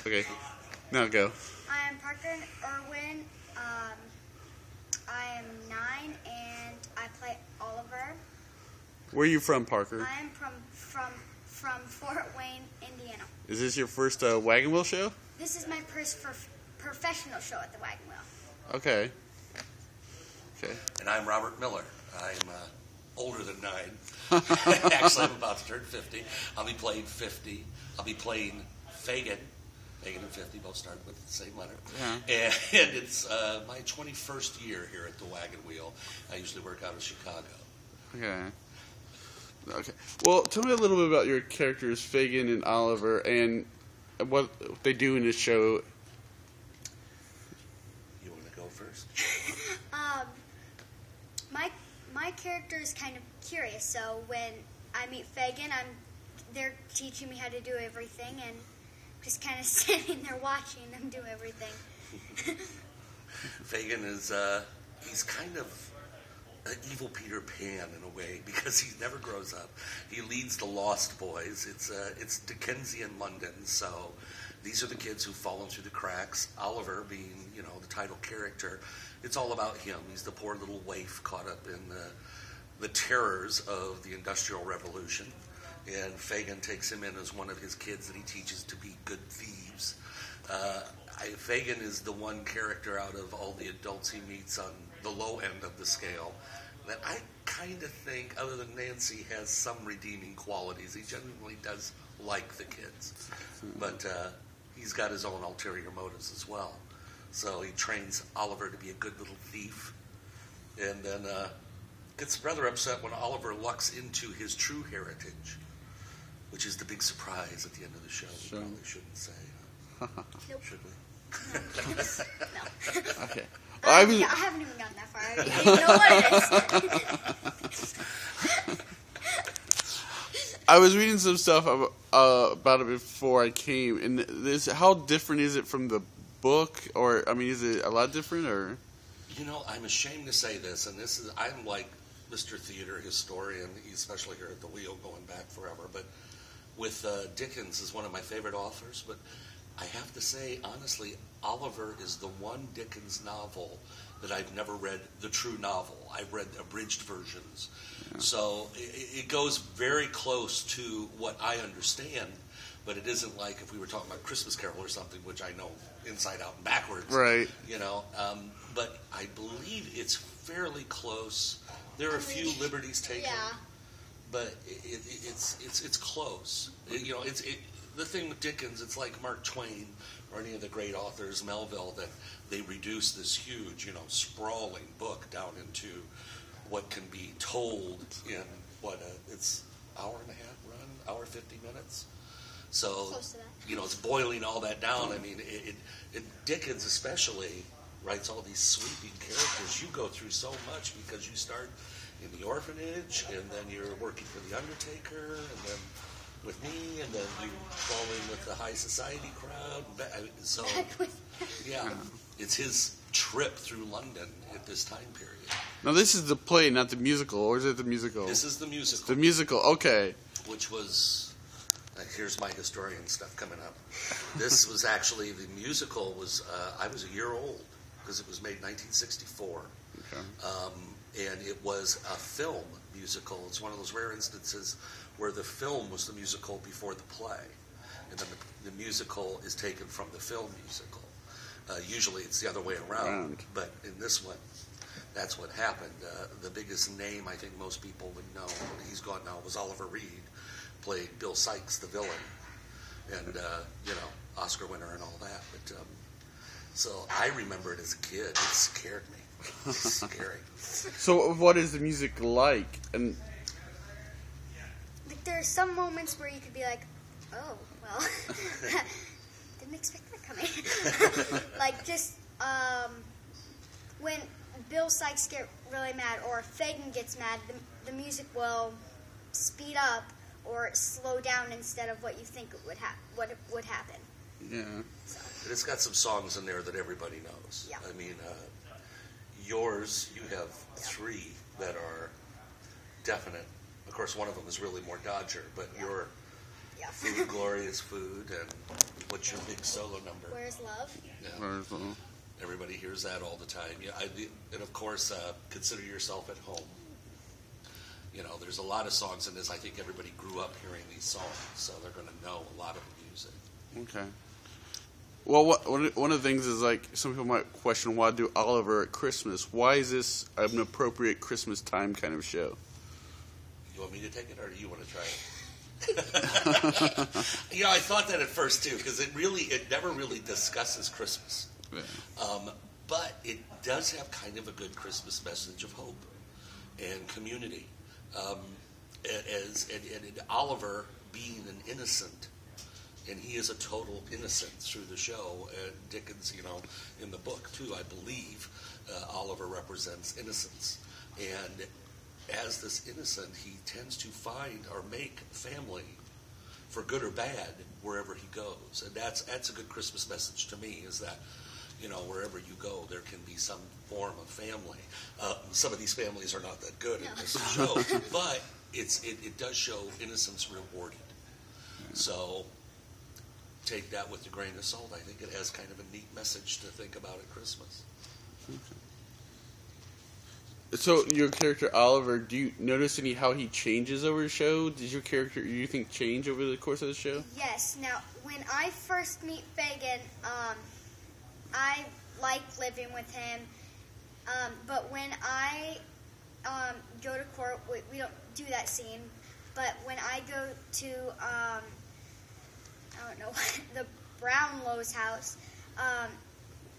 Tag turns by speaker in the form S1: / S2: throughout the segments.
S1: Okay. Now go.
S2: I am Parker Irwin. I am 9 and I play Oliver.
S1: Where are you from, Parker?
S2: I am from Fort Wayne, Indiana.
S1: Is this your first Wagon Wheel show?
S2: This is my first professional show at the Wagon Wheel.
S1: Okay. Okay.
S3: And I'm Robert Miller. I'm older than 9. Actually, I'm about to turn 50. I'll be playing 50. I'll be playing Fagin. Fagin and 50 both start with the same letter. Yeah. And it's my 21st year here at the Wagon Wheel. I usually work out of Chicago.
S1: Okay. Okay. Well, tell me a little bit about your characters, Fagin and Oliver, and what they do in this show.
S3: You want to go first?
S2: My character is kind of curious, so when I meet Fagin, they're teaching me how to do everything, and just kind of standing there watching them do everything.
S3: Fagin is, he's kind of an evil Peter Pan in a way, because he never grows up. He leads the Lost Boys. It's Dickensian London, so these are the kids who've fallen through the cracks. Oliver being, the title character, it's all about him. He's the poor little waif caught up in the terrors of the Industrial Revolution. And Fagin takes him in as one of his kids that he teaches to be good thieves. Fagin is the one character out of all the adults he meets on the low end of the scale that I kind of think, other than Nancy, has some redeeming qualities. He genuinely does like the kids. But he's got his own ulterior motives as well. So he trains Oliver to be a good little thief, and then gets rather upset when Oliver lucks into his true heritage, which is the big surprise at the end of the show. We probably shouldn't say.
S2: Nope.
S3: Should we?
S2: No.
S1: Okay.
S2: I haven't even gotten that far. I don't even know what it is.
S1: I was reading some stuff about it before I came, and how different is it from the book, or is it a lot different, or?
S3: I'm ashamed to say this, and I'm like Mr. Theater historian, especially here at the Wheel, going back forever. But with Dickens is one of my favorite authors, but I have to say honestly, Oliver is the one Dickens novel that I've never read the true novel. I've read abridged versions. Yeah. So it goes very close to what I understand, but it isn't like if we were talking about Christmas Carol or something, which I know inside out and backwards.
S1: Right.
S3: But I believe it's fairly close. There are a few liberties taken,
S2: yeah.
S3: But it's close. The thing with Dickens, it's like Mark Twain or any of the great authors, Melville, that they reduce this huge, sprawling book down into what can be told in it's hour and a half run, hour 50 minutes. So
S2: close to that.
S3: It's boiling all that down. Dickens especially writes all these sweeping characters. You go through so much because you start in the orphanage, and then you're working for the undertaker, and then with me, and then you fall in with the high society crowd. So, yeah, it's his trip through London at this time period.
S1: Now, this is the play, not the musical, or is it the musical?
S3: This is the musical.
S1: The musical, okay.
S3: Which was, here's my historian stuff coming up. This was actually, the musical was, I was a year old, because it was made in 1964. Okay. And it was a film musical. It's one of those rare instances where the film was the musical before the play, and then the musical is taken from the film musical. Usually it's the other way around, but in this one, that's what happened. The biggest name I think most people would know, he's gone now, was Oliver Reed, played Bill Sykes, the villain, and Oscar winner and all that. But so I remember it as a kid. It scared me. It's scary.
S1: So what is the music like? And
S2: there are some moments where you could be like, oh, well, didn't expect that coming. Like just when Bill Sykes get really mad or Fagin gets mad, the music will speed up or slow down instead of what you think it would happen.
S1: Yeah.
S2: So.
S3: But it's got some songs in there that everybody knows.
S2: Yeah.
S3: Yours, you have 3 that are definite. Of course, one of them is really more Dodger, but
S2: Yeah.
S3: Food, glorious food, and what's your big solo number?
S2: Where's Love?
S3: Yeah.
S1: Where's Love?
S3: Everybody hears that all the time. Yeah, and of course, Consider Yourself at Home. You know, there's a lot of songs in this. I think everybody grew up hearing these songs, so they're going to know a lot of the music.
S1: Okay. Well, one of the things is, like, some people might question, why do Oliver at Christmas? Why is this an appropriate Christmas time kind of show?
S3: You want me to take it, or do you want to try it? You know, I thought that at first, too, because it never really discusses Christmas.
S1: Yeah.
S3: But it does have kind of a good Christmas message of hope and community. And Oliver being an innocent, and he is a total innocent through the show. Dickens, you know, in the book too, I believe, Oliver represents innocence. And as this innocent, he tends to find or make family, for good or bad, wherever he goes. And that's a good Christmas message to me, is that, you know, wherever you go, there can be some form of family. Some of these families are not that good in this show, but it does show innocence rewarded. So take that with a grain of salt. I think it has kind of a neat message to think about at Christmas.
S1: So your character Oliver, do you notice how he changes over the show? Does your character, you think, change over the course of the show?
S2: Yes. Now, when I first meet Fagin, I like living with him, but when I go to court, we don't do that scene, but when I go to, I don't know, the Brownlow's house,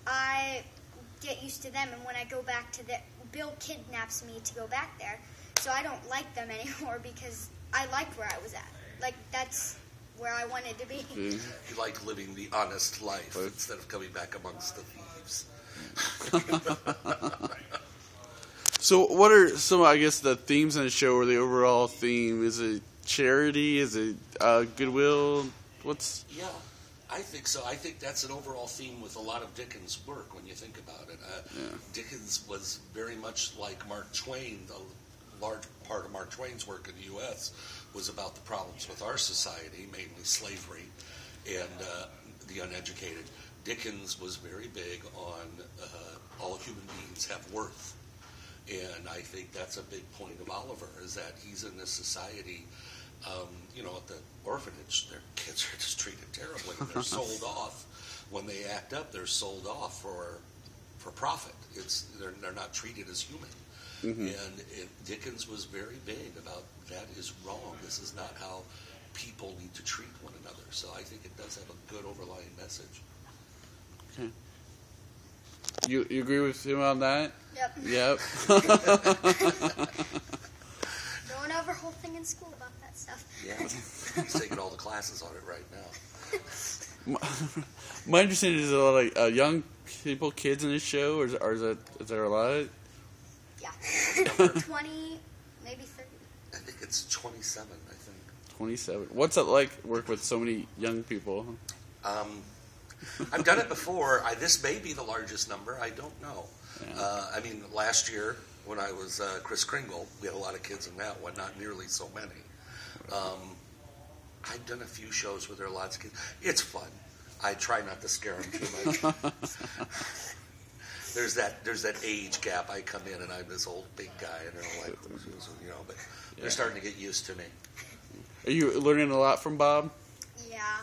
S2: I get used to them, and when I go back to Bill kidnaps me to go back there, so I don't like them anymore because I liked where I was at. Like, that's where I wanted to be.
S3: You like living the honest life instead of coming back amongst the thieves.
S1: So what are some, I guess, the themes in the show, or the overall theme? Is it charity? Is it goodwill?
S3: Yeah, I think so. I think that's an overall theme with a lot of Dickens' work when you think about it. Dickens was very much like Mark Twain. A large part of Mark Twain's work in the U.S. was about the problems with our society, mainly slavery and the uneducated. Dickens was very big on all human beings have worth. And I think that's a big point of Oliver, is that he's in this society, you know, at the orphanage, their kids are just treated terribly. They're sold off. When they act up, they're sold off for profit. They're not treated as human. Mm-hmm. And Dickens was very big about that is wrong. This is not how people need to treat one another. So I think it does have a good overlying message.
S1: Okay. You agree with him on that?
S2: Yep. Going over a whole thing in school about that stuff.
S3: Yeah, he's taking all the classes on it right now.
S1: My understanding is a lot of young people, kids in this show, or is there a lot?
S2: Yeah. 20, maybe 30.
S3: I think it's 27, I think.
S1: 27. What's it like work with so many young people?
S3: I've done it before. This may be the largest number. I don't know. Yeah. I mean, last year when I was Kris Kringle, we had a lot of kids in that one, not nearly so many. I've done a few shows where there are lots of kids. It's fun. I try not to scare them too much. There's that age gap. I come in and I'm this old big guy, and they're like, you know, but they're starting to get used to me.
S1: Are you learning a lot from Bob?
S2: Yeah.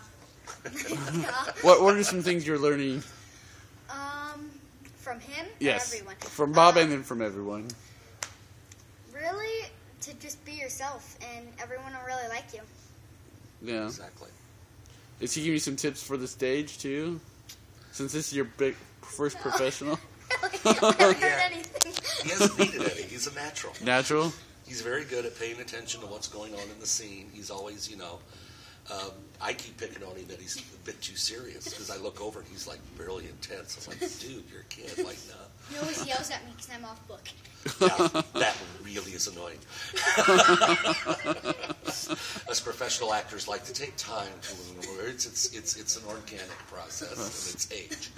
S1: What are some things you're learning?
S2: From him?
S1: Yes.
S2: Or everyone?
S1: From Bob and then from everyone.
S2: Really, to just be yourself, and everyone will really like you.
S1: Yeah.
S3: Exactly.
S1: Is he giving you some tips for the stage, too? Since this is your first professional?
S2: Really? I haven't heard anything.
S3: He hasn't needed any. He's a natural.
S1: Natural?
S3: He's very good at paying attention to what's going on in the scene. He's always, you know... I keep picking on him that he's a bit too serious, because I look over and he's like really intense. I'm like, dude, you're a kid. Like, no.
S2: He always yells at me because I'm off book.
S3: Yeah, that really is annoying. Us professional actors like to take time to learn words. It's an organic process, and it's age.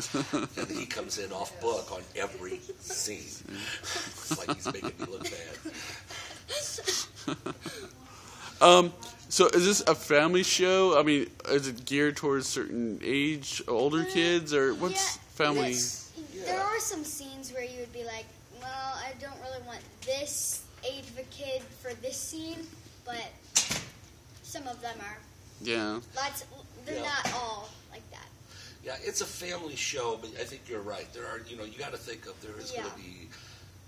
S3: And he comes in off book on every scene. It's like he's making me look bad.
S1: So is this a family show? I mean, is it geared towards certain age, older kids, or what's family?
S2: There are some scenes where you would be like, well, I don't really want this age of a kid for this scene, but some of them are.
S1: Yeah.
S2: They're not all like that.
S3: Yeah, it's a family show, but I think you're right. There are, you got to think of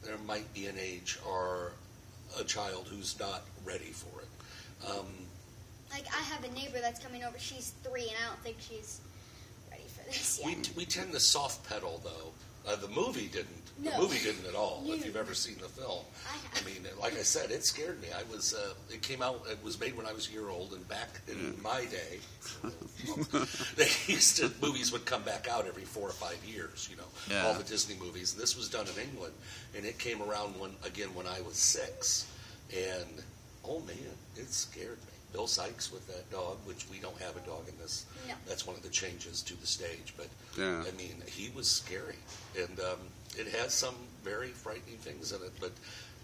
S3: there might be an age or a child who's not ready for it.
S2: Like, I have a neighbor that's coming over. She's 3, and I don't think she's ready for this yet. We tend to
S3: soft pedal, though. The movie didn't.
S2: No.
S3: The movie didn't at all. If you've ever seen the film, I mean, like I said, it scared me. It came out. It was made when I was a year old, and back in my day, movies would come back out every 4 or 5 years. All the Disney movies. And this was done in England, and it came around when I was 6, and oh man, it scared me. Bill Sykes with that dog, which we don't have a dog in this.
S2: No.
S3: That's one of the changes to the stage. But,
S1: I
S3: mean, he was scary. And it has some very frightening things in it. But,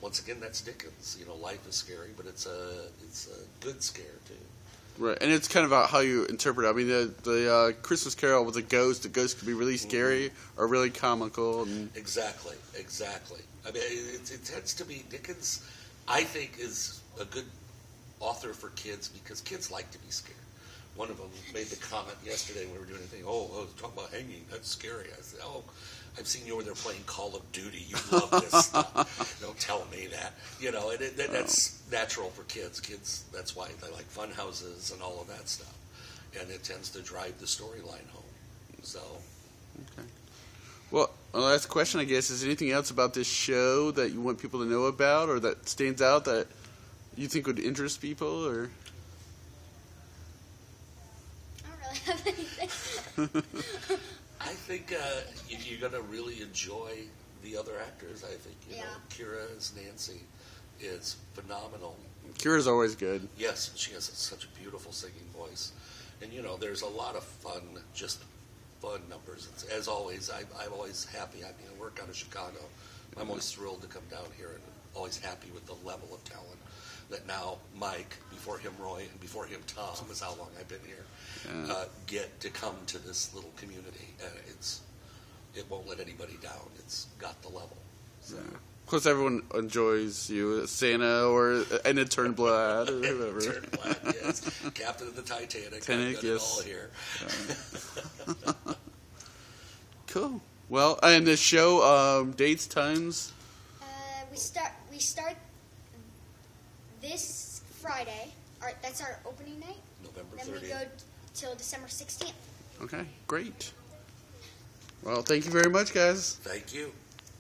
S3: once again, that's Dickens. Life is scary, but it's a good scare, too.
S1: Right, and it's kind of about how you interpret it. I mean, the Christmas Carol with the ghost could be really scary or really comical. And
S3: Exactly. I mean, it tends to be Dickens, I think, is a good author for kids because kids like to be scared. One of them made the comment yesterday when we were doing anything, talk about hanging, that's scary. I said, I've seen you over there playing Call of Duty. You love this stuff. Don't tell me that. And that's natural for kids. Kids, that's why they like fun houses and all of that stuff. And it tends to drive the storyline home. So.
S1: Okay. Well, last question, I guess, is there anything else about this show that you want people to know about or that stands out that you think would interest people, or?
S2: I don't really have anything.
S3: I think you're going to really enjoy the other actors. I think, Kira as Nancy is phenomenal.
S1: Kira's always good.
S3: Yes, she has such a beautiful singing voice. And, there's a lot of fun numbers. As always, I'm always happy. I mean, I work out of Chicago. I'm always thrilled to come down here and always happy with the level of talent that now Mike, before him Roy, and before him Tom, is how long I've been here, get to come to this little community. And it won't let anybody down. It's got the level. So.
S1: Yeah. Of course, everyone enjoys you, Santa or an intern Blatt or whoever.
S3: Intern Blatt, yes. Captain of the Titanic.
S1: Titanic, yes.
S3: All here.
S1: Cool. Well, and the show, dates, times?
S2: We start this Friday. That's our opening night.
S3: November 30th.
S2: Then we go till December 16th.
S1: Okay, great. Well, thank you very much, guys.
S3: Thank you.